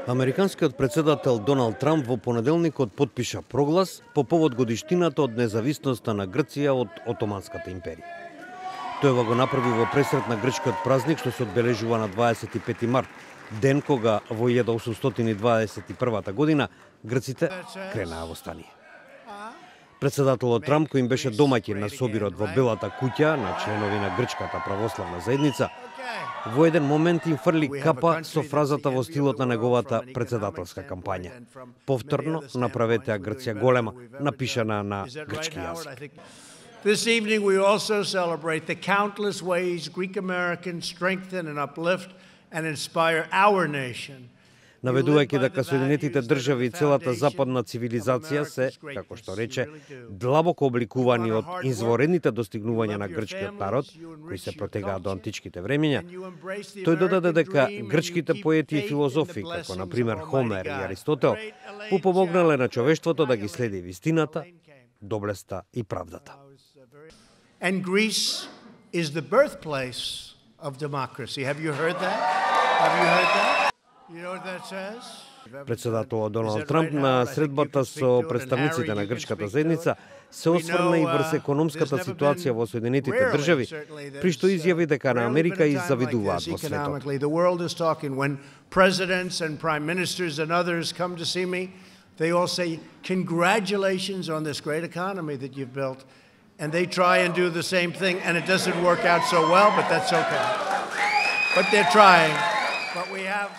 Американскиот председател Доналд Трамп во понеделникот потпиша проглас по повод годиштината од независноста на Грција од Отоманската империја. Тој го направи во пресрет на грчкиот празник што се одбележува на 25 март, ден кога во 1821 година грците кренаа востание. Председателот Трамп, кој им беше домаќин на собирот во Белата куќа на членови на Грчката православна заедница, во еден момент им фрли капа со фразата во стилот на неговата председателска кампања. Повторно направете Грција голема, напишана на грчки јазик. This evening we also celebrate the countless ways Greek Americans strengthen and uplift and inspire our nation. Наведувајќи дека Соединетите држави и целата западна цивилизација се, како што рече, длабоко обликувани од изворедните достигнувања на грчкиот народ, кои се протегаат до античките времења, тој додаде дека грчките поети и филозофи, како на пример Хомер и Аристотел, му помогнале на човештвото да ги следи вистината, доблеста и правдата. And Greece is the birthplace of democracy. Have you heard that? You know what that says? Председателот Доналд Трамп на средбата со представниците на грчката заедница се осврна и врз економската ситуација во Соединетите држави, при што изјави дека на Америка и завидуваат во светот. The world is talking when presidents and prime ministers and others come to see me, they all say congratulations on this great economy that you've built. And they try and do the same thing, and it doesn't work out so well, but that's okay. But they're trying. But we have